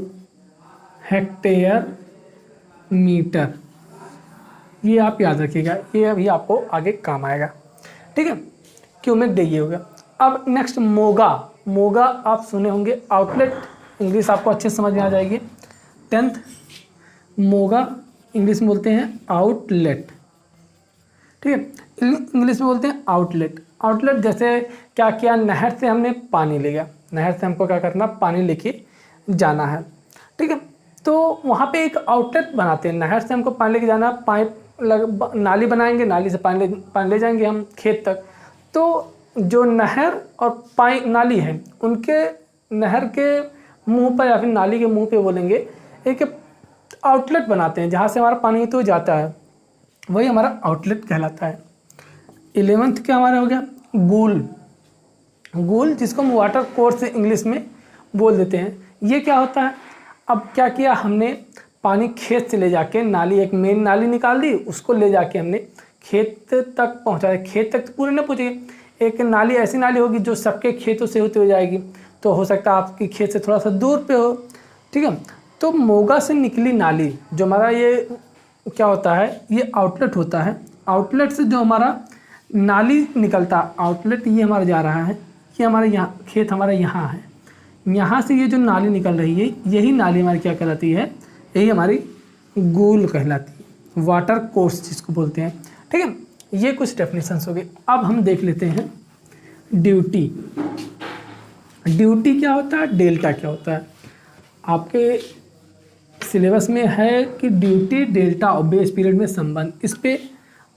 हेक्टेयर मीटर। ये आप याद रखिएगा, ये अभी आपको आगे काम आएगा। ठीक है, क्यूमेक डे ये हो गया। अब नेक्स्ट मोगा। मोगा आप सुने होंगे, आउटलेट, इंग्लिश आपको अच्छे से समझ में आ जाएगी। 10th मोगा इंग्लिश में बोलते हैं आउटलेट। ठीक है, इंग्लिश में बोलते हैं आउटलेट। आउटलेट जैसे क्या किया, नहर से हमने पानी ले गया, नहर से हमको क्या करना, पानी लेके जाना है। ठीक है, तो वहाँ पे एक आउटलेट बनाते हैं, नहर से हमको पानी लेके जाना, पाइप नाली बनाएंगे, नाली से पानी ले जाएंगे हम खेत तक। तो जो नहर और नाली है, उनके नहर के मुंह पर या फिर नाली के मुंह पे बोलेंगे एक आउटलेट बनाते हैं, जहाँ से हमारा पानी तो जाता है, वही हमारा आउटलेट कहलाता है। 11th क्या हमारा हो गया, गूल। गूल जिसको हम वाटर कोर्स से इंग्लिश में बोल देते हैं। ये क्या होता है, अब क्या किया हमने, पानी खेत से ले जाके नाली, एक मेन नाली निकाल दी, उसको ले जाके हमने खेत तक पहुंचा दिया। खेत तक पूरे न पहुँचे, एक नाली ऐसी नाली होगी जो सबके खेतों से होते हुए जाएगी, तो हो सकता है आपकी खेत से थोड़ा सा दूर पे हो। ठीक है, तो मोगा से निकली नाली जो हमारा ये क्या होता है, ये आउटलेट होता है। आउटलेट से जो हमारा नाली निकलता, आउटलेट ये हमारा जा रहा है, ये हमारे यहाँ खेत हमारा यहाँ है, यहाँ से ये जो नाली निकल रही है, यही नाली हमारी क्या कहलाती है, यही हमारी गूल कहलाती है, वाटर कोर्स जिसको बोलते हैं। ठीक है, ये कुछ डेफिनेशंस हो गए। अब हम देख लेते हैं ड्यूटी। ड्यूटी क्या होता है, डेल्टा क्या होता है। आपके सिलेबस में है कि ड्यूटी, डेल्टा और बेस पीरियड में संबंध, इस पे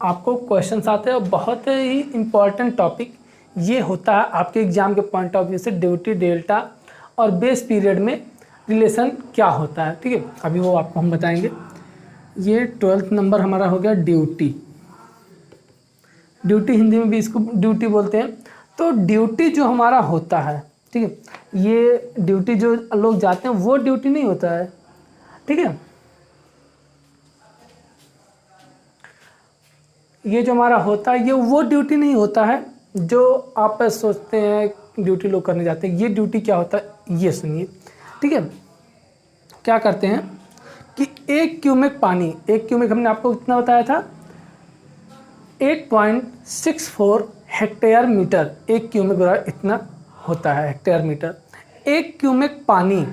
आपको क्वेश्चंस आते हैं और बहुत ही इम्पॉर्टेंट टॉपिक ये होता है आपके एग्जाम के पॉइंट ऑफ व्यू से। ड्यूटी, डेल्टा और बेस पीरियड में रिलेशन क्या होता है, ठीक है, अभी वो आपको हम बताएंगे। ये 12th नंबर हमारा हो गया ड्यूटी। ड्यूटी हिंदी में भी इसको ड्यूटी बोलते हैं। तो ड्यूटी जो हमारा होता है, ठीक है, ये ड्यूटी जो लोग जाते हैं वो ड्यूटी नहीं होता है। ठीक है, ये जो हमारा होता है ये वो ड्यूटी नहीं होता है जो आप सोचते हैं ड्यूटी लोग करने जाते हैं। ये ड्यूटी क्या होता है ये सुनिए। ठीक है, क्या करते हैं कि एक क्यूमेक पानी, एक क्यूमेक हमने आपको कितना बताया था, 8.64 हेक्टेयर मीटर। एक क्यूमेक बराबर इतना होता है हेक्टेयर मीटर। एक क्यूमेक पानी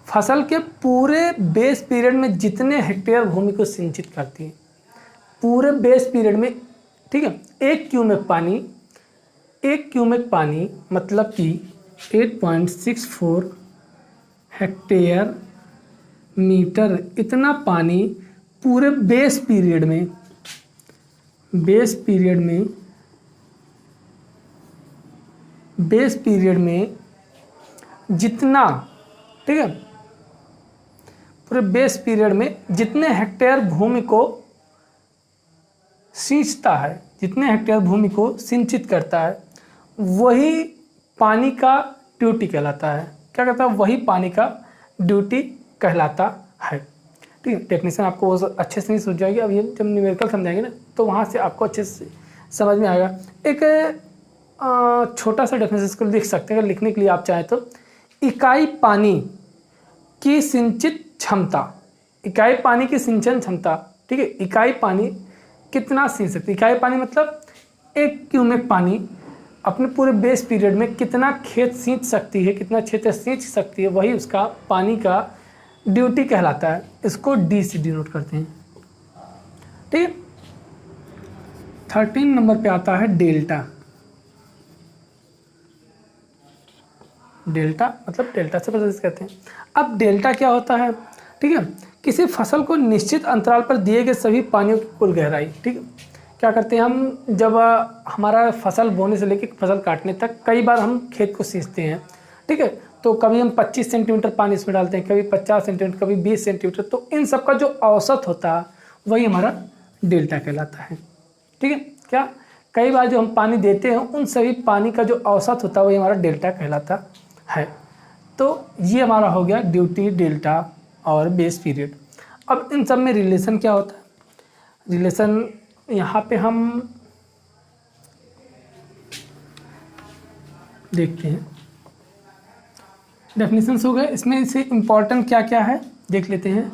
फसल के पूरे बेस पीरियड में जितने हेक्टेयर भूमि को सिंचित करती है, पूरे बेस पीरियड में। ठीक है, एक क्यूमेक पानी मतलब कि 8.64 हेक्टेयर मीटर, इतना पानी पूरे बेस पीरियड में बेस पीरियड में जितना, ठीक है, पूरे बेस पीरियड में जितने हेक्टेयर भूमि को सींचता है, जितने हेक्टेयर भूमि को सिंचित करता है, वही पानी का ड्यूटी कहलाता है। क्या कहता है? वही पानी का ड्यूटी कहलाता है। ठीक है, डेफिनेशन आपको वो अच्छे से नहीं समझ जाएगी। अब ये जब न्यूमेरिकल समझाएंगे ना तो वहाँ से आपको अच्छे से समझ में आएगा। एक छोटा सा डेफिनेशन इसको लिख सकते हैं, अगर लिखने के लिए आप चाहें तो। इकाई पानी की सिंचित क्षमता, इकाई पानी की सिंचन क्षमता, ठीक है, इकाई पानी कितना सींच सकती है। इकाई पानी मतलब 1 क्यूमेक पानी अपने पूरे बेस पीरियड में कितना खेत सींच सकती है, कितना क्षेत्र सींच सकती है, वही उसका पानी का ड्यूटी कहलाता है। इसको डी से डिनोट करते हैं। ठीक है, 13 नंबर पे आता है डेल्टा। डेल्टा मतलब डेल्टा से प्रदर्शित करते हैं। अब डेल्टा क्या होता है? ठीक है, किसी फसल को निश्चित अंतराल पर दिए गए सभी पानियों की कुल गहराई। ठीक है, क्या करते हैं हम, जब हमारा फसल बोने से लेकर फसल काटने तक कई बार हम खेत को सींचते हैं। ठीक है, तो कभी हम 25 सेंटीमीटर पानी इसमें डालते हैं, कभी 50 सेंटीमीटर, कभी 20 सेंटीमीटर। तो इन सब का जो औसत होता है वही हमारा डेल्टा कहलाता है। ठीक है, क्या कई बार जो हम पानी देते हैं उन सभी पानी का जो औसत होता है वही हमारा डेल्टा कहलाता है। तो ये हमारा हो गया ड्यूटी, डेल्टा और बेस पीरियड। अब इन सब में रिलेशन क्या होता है? रिलेशन यहाँ पे हम देखते हैं। डेफिनेशंस हो गए, इसमें से इम्पोर्टेंट क्या क्या है देख लेते हैं।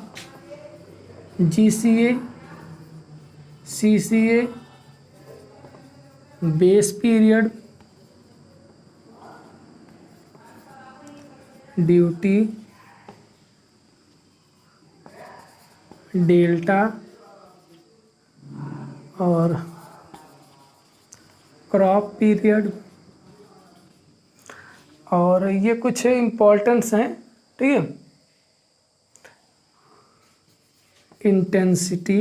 GCA, CCA, base period, duty, delta और क्रॉप पीरियड। और ये कुछ इम्पोर्टेंट्स हैं। ठीक है, इंटेंसिटी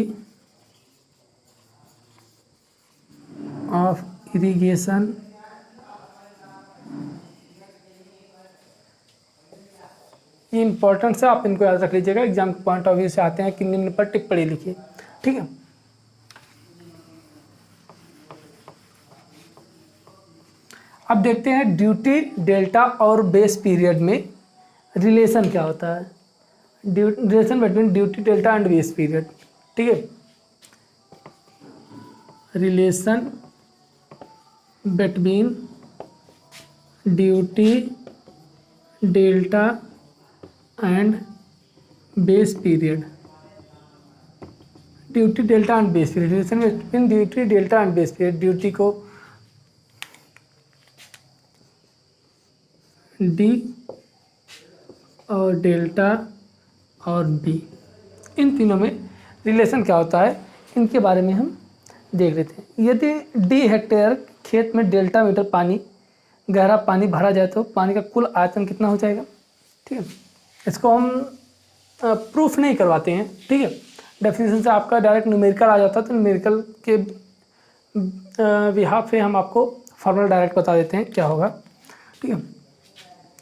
ऑफ इरिगेशन, ये इंपॉर्टेंट है, आप इनको याद रख लीजिएगा। एग्जाम के पॉइंट ऑफ व्यू से आते हैं कि निम्न पर टिप्पणी लिखिए। ठीक है, अब देखते हैं ड्यूटी, डेल्टा और बेस पीरियड में रिलेशन क्या होता है। Relation between duty, delta and base period. ठीक है, relation between duty, delta and base period. Duty, delta and base period, relation between duty, delta and base period. Duty को D और delta और B, इन तीनों में रिलेशन क्या होता है इनके बारे में हम देख लेते हैं। यदि डी हेक्टेयर खेत में डेल्टा मीटर पानी, गहरा पानी भरा जाए तो पानी का कुल आयतन कितना हो जाएगा। ठीक है, इसको हम प्रूफ नहीं करवाते हैं। ठीक है, डेफिनेशन से आपका डायरेक्ट न्यूमेरिकल आ जाता है, तो न्यूमेरिकल के बिहाफ पे हम आपको फार्मूला डायरेक्ट बता देते हैं क्या होगा। ठीक है,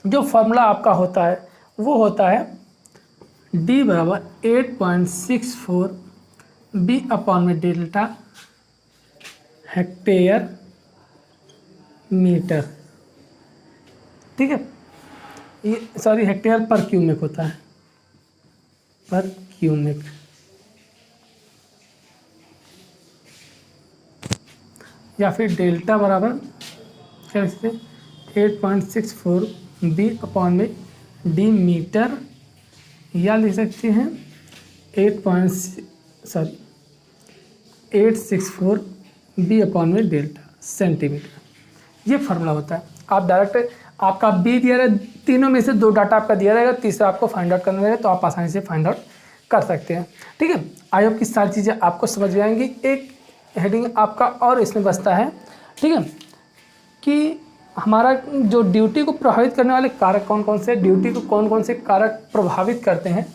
जो फार्मूला आपका होता है वो होता है D बराबर 8.64 B अपॉन में डेल्टा हेक्टेयर मीटर। ठीक है, ये सॉरी हेक्टेयर पर क्यूमेक होता है, पर क्यूमेक। या फिर डेल्टा बराबर क्या लिखते हैं 8.64 बी अपॉन में डी मीटर, या लिख सकते हैं 864 बी अपॉन में डेल्टा सेंटीमीटर। ये फार्मूला होता है। आप डायरेक्ट, आपका बी दिया रहे, तीनों में से 2 डाटा आपका दिया रहेगा, तीसरा आपको फाइंड आउट करना रहेगा, तो आप आसानी से फाइंड आउट कर सकते हैं। ठीक है, आई होप की सारी चीज़ें आपको समझ में आएंगी। एक हेडिंग आपका और इसमें बचता है, ठीक है, कि हमारा जो ड्यूटी को प्रभावित करने वाले कारक कौन कौन से, ड्यूटी को कौन कौन से कारक प्रभावित करते हैं।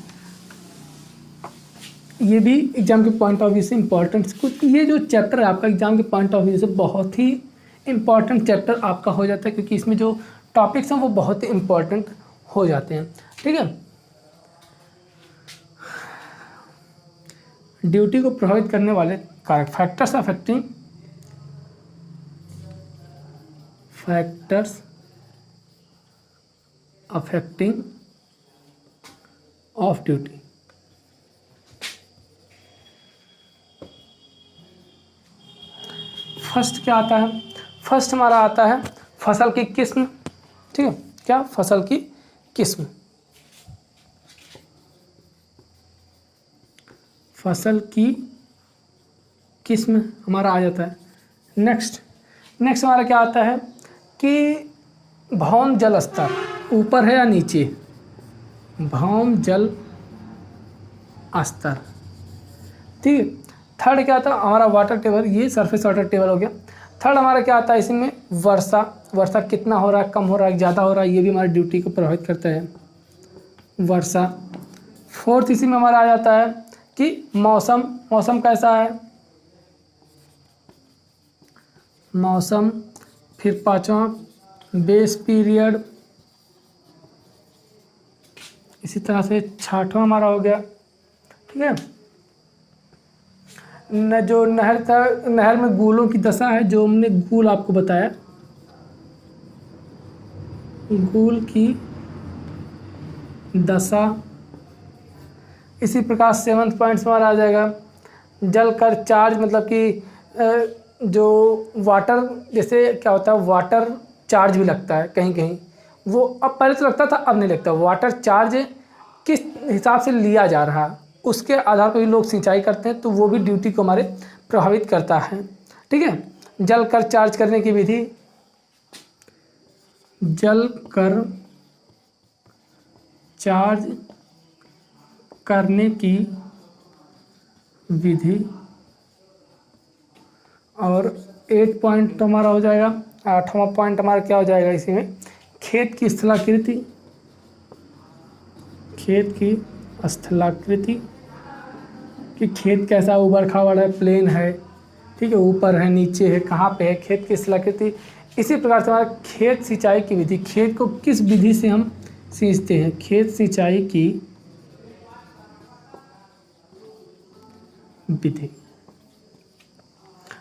ये भी एग्जाम के पॉइंट ऑफ व्यू से इम्पोर्टेंट, कुछ ये जो चैप्टर है आपका एग्जाम के पॉइंट ऑफ व्यू से बहुत ही इम्पॉर्टेंट चैप्टर आपका हो जाता है, क्योंकि इसमें जो टॉपिक्स हैं वो बहुत ही इम्पॉर्टेंट हो जाते हैं। ठीक है, ड्यूटी को प्रभावित करने वाले कारक, factors affecting of duty. First क्या आता है? फर्स्ट हमारा आता है फसल की किस्म। ठीक है, क्या? फसल की किस्म। फसल की किस्म हमारा आ जाता है। नेक्स्ट हमारा क्या आता है कि भौम जल स्तर ऊपर है या नीचे, भौम जल स्तर। ठीक है, थर्ड क्या आता है हमारा वाटर टेबल, ये सरफेस वाटर टेबल हो गया। थर्ड हमारा क्या आता है इसमें वर्षा कितना हो रहा है, कम हो रहा है, ज़्यादा हो रहा है, ये भी हमारी ड्यूटी को प्रभावित करता है, वर्षा। फोर्थ इसी में हमारा आ जाता है कि मौसम कैसा है, मौसम। फिर पांचवा बेस पीरियड, इसी तरह से छठवां हमारा हो गया। ठीक है, जो नहर था, नहर में गूलों की दशा है, जो हमने गूल आपको बताया, गूल की दशा। इसी प्रकार 7th पॉइंट्स हमारा आ जाएगा जल कर चार्ज, मतलब कि जो वाटर, जैसे क्या होता है वाटर चार्ज भी लगता है कहीं कहीं, वो अब पहले तो लगता था अब नहीं लगता। वाटर चार्ज किस हिसाब से लिया जा रहा है उसके आधार पर भी लोग सिंचाई करते हैं, तो वो भी ड्यूटी को हमारे प्रभावित करता है। ठीक है, जल कर चार्ज करने की विधि, जल कर चार्ज करने की विधि। और 8 पॉइंट तो हमारा हो जाएगा। 8वां पॉइंट हमारा क्या हो जाएगा इसी में, खेत की स्थलाकृति, खेत की स्थलाकृति कि खेत कैसा, उबड़ खाबड़ है, प्लेन है, ठीक है, ऊपर है, नीचे है, कहाँ पे है, खेत की स्थलाकृति। इसी प्रकार से हमारा खेत सिंचाई की विधि, खेत को किस विधि से हम सींचते हैं, खेत सिंचाई की विधि।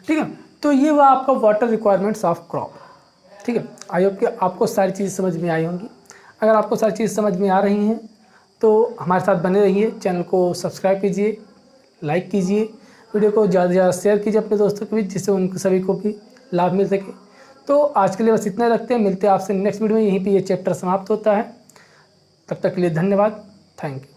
ठीक है, तो ये हुआ आपका वाटर रिक्वायरमेंट्स ऑफ क्रॉप। ठीक है, आई होप कि आपको सारी चीज़ समझ में आई होंगी। अगर आपको सारी चीज़ समझ में आ रही हैं तो हमारे साथ बने रहिए, चैनल को सब्सक्राइब कीजिए, लाइक कीजिए, वीडियो को ज़्यादा से ज़्यादा शेयर कीजिए अपने दोस्तों के बीच, जिससे उनको सभी को भी लाभ मिल सके। तो आज के लिए बस इतना रखते हैं, मिलते हैं आपसे नेक्स्ट वीडियो में। यहीं पे ये चैप्टर समाप्त होता है। तब तक के लिए धन्यवाद, थैंक यू।